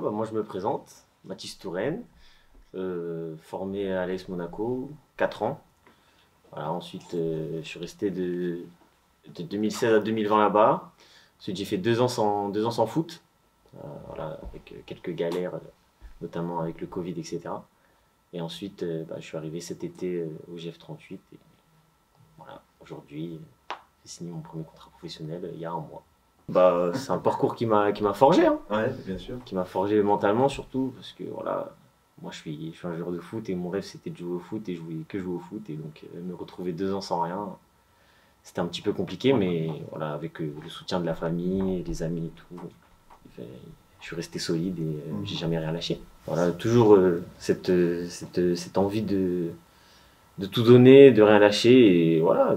Moi, je me présente, Mathis Touraine, formé à l'AS Monaco, 4 ans. Voilà, ensuite, je suis resté de 2016 à 2020 là-bas. Ensuite, j'ai fait 2 ans sans foot, voilà, avec quelques galères, notamment avec le Covid, etc. Et ensuite, je suis arrivé cet été au GF38. Et voilà, aujourd'hui, j'ai signé mon premier contrat professionnel il y a un mois. C'est un parcours qui m'a forgé, hein, Ouais, bien sûr. qui m'a forgé mentalement surtout, parce que voilà, moi je suis un joueur de foot et mon rêve c'était de jouer au foot et je voulais que jouer au foot. Et donc me retrouver 2 ans sans rien, c'était un petit peu compliqué, mais voilà, avec le soutien de la famille, des amis et tout, je suis resté solide et j'ai jamais rien lâché. Voilà, toujours cette envie de tout donner, de rien lâcher. Et voilà,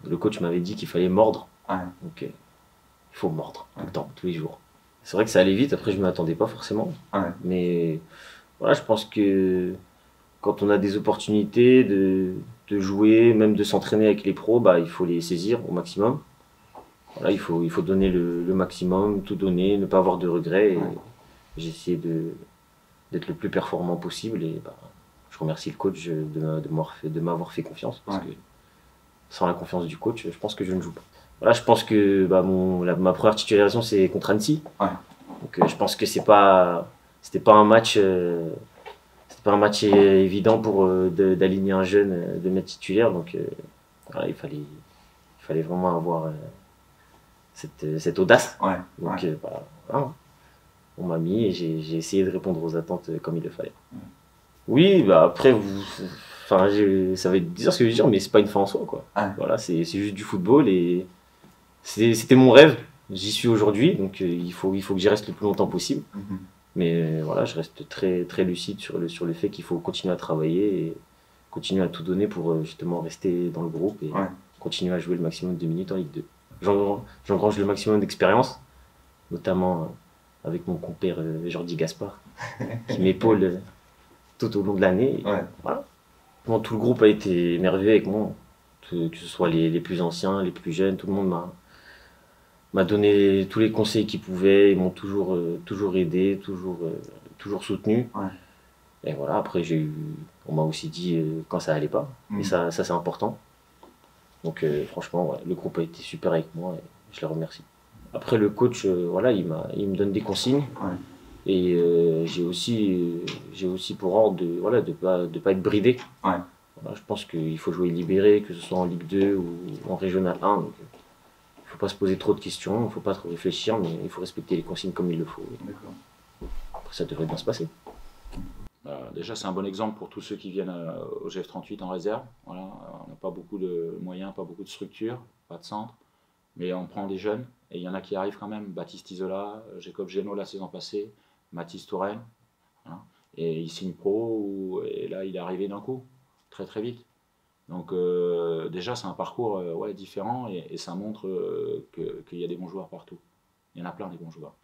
le coach m'avait dit qu'il fallait mordre. Ouais. Donc il faut mordre tout le temps, tous les jours. C'est vrai que ça allait vite, après je ne m'y attendais pas forcément. Ouais. Mais voilà, je pense que quand on a des opportunités de jouer, même de s'entraîner avec les pros, il faut les saisir au maximum. Voilà, il faut donner le maximum, tout donner, ne pas avoir de regrets. Et j'ai essayé d'être le plus performant possible. Et je remercie le coach de m'avoir fait confiance. Parce que sans la confiance du coach, je pense que je ne joue pas. Voilà, je pense que ma première titularisation, c'est contre Annecy. Ouais. Donc je pense que c'était pas un match. C'était pas un match évident pour d'aligner un jeune, de mettre titulaire. Donc voilà, il fallait vraiment avoir cette audace. Ouais. Donc voilà, on m'a mis et j'ai essayé de répondre aux attentes comme il le fallait. Oui, après, ça va être bizarre ce que je vais dire, mais c'est pas une fin en soi, quoi. Ouais. Voilà, c'est juste du football et c'était mon rêve. J'y suis aujourd'hui, donc il faut que j'y reste le plus longtemps possible. Mais voilà, je reste très, très lucide sur le fait qu'il faut continuer à travailler et continuer à tout donner pour justement rester dans le groupe et continuer à jouer le maximum de minutes en Ligue 2. J'engrange le maximum d'expérience, notamment avec mon compère Jordi Gaspard, qui m'épaule tout au long de l'année. Voilà. Tout le groupe a été émerveillé avec moi, que ce soit les plus anciens, les plus jeunes, tout le monde m'a donné tous les conseils qu'ils pouvaient, ils m'ont toujours aidé, toujours soutenu. Et voilà, après on m'a aussi dit quand ça allait pas, et ça c'est important. Donc franchement, le groupe a été super avec moi et je les remercie. Après le coach, voilà, il me donne des consignes. Et j'ai aussi pour ordre de pas être bridé. Voilà, je pense qu'il faut jouer libéré, que ce soit en Ligue 2 ou en Régional 1. Donc, il ne faut pas se poser trop de questions, il ne faut pas trop réfléchir, mais il faut respecter les consignes comme il le faut. Après, ça devrait bien se passer. Déjà, c'est un bon exemple pour tous ceux qui viennent au GF38 en réserve. Voilà, on n'a pas beaucoup de moyens, pas beaucoup de structure, pas de centre, mais on prend des jeunes et il y en a qui arrivent quand même. Baptiste Isola, Jacob Génaud la saison passée, Mathis Touraine, voilà. Et il signe pro et là il est arrivé d'un coup, très très vite. Donc déjà c'est un parcours différent et ça montre qu'il y a des bons joueurs partout. Il y en a plein des bons joueurs.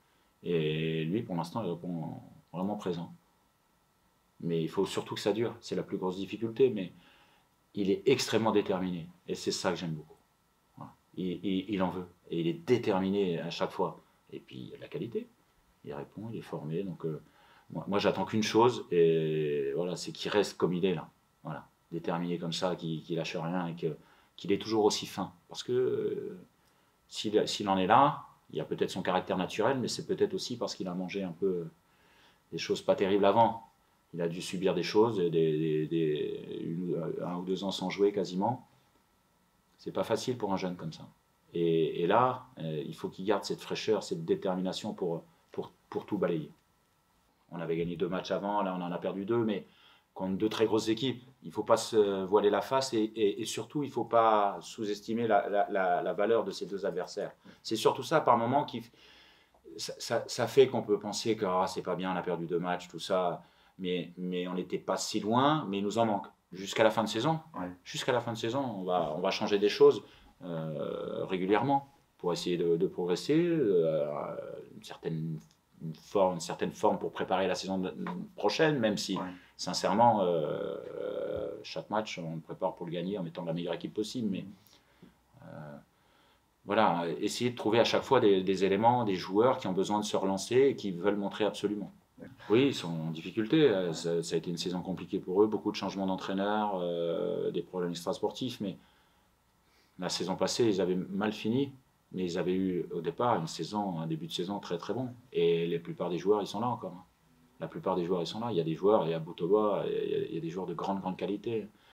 Et lui pour l'instant il répond vraiment présent. Mais il faut surtout que ça dure, c'est la plus grosse difficulté, mais il est extrêmement déterminé et c'est ça que j'aime beaucoup. Voilà. Il en veut et il est déterminé à chaque fois. Et puis il y a de la qualité, il répond, il est formé, donc moi j'attends qu'une chose et voilà, c'est qu'il reste comme il est là, voilà, déterminé comme ça, qu'il lâche rien et qu'il est toujours aussi fin. Parce que s'il en est là, il y a peut-être son caractère naturel, mais c'est peut-être aussi parce qu'il a mangé un peu des choses pas terribles avant. Il a dû subir des choses, 1 ou 2 ans sans jouer quasiment. C'est pas facile pour un jeune comme ça. Et là, il faut qu'il garde cette fraîcheur, cette détermination pour tout balayer. On avait gagné 2 matchs avant, là on en a perdu 2, mais contre 2 très grosses équipes. Il ne faut pas se voiler la face et surtout il ne faut pas sous-estimer la valeur de ces 2 adversaires. C'est surtout ça par moment qui... Ça fait qu'on peut penser que c'est pas bien, on a perdu 2 matchs, tout ça, mais on n'était pas si loin, mais il nous en manque. Jusqu'à la fin de saison, jusqu'à la fin de saison, on va changer des choses régulièrement pour essayer de progresser, une certaine forme pour préparer la saison prochaine, même si, sincèrement, chaque match, on le prépare pour le gagner en mettant la meilleure équipe possible. Mais voilà, essayer de trouver à chaque fois des éléments, des joueurs qui ont besoin de se relancer et qui veulent montrer absolument. Oui, ils sont en difficulté. Ça a été une saison compliquée pour eux, beaucoup de changements d'entraîneur, des problèmes extrasportifs, mais la saison passée, ils avaient mal fini, mais ils avaient eu au départ un début de saison très très bon. Et la plupart des joueurs, ils sont là encore. La plupart des joueurs, ils sont là. Il y a des joueurs, il y a Boutova, il y a des joueurs de grande qualité.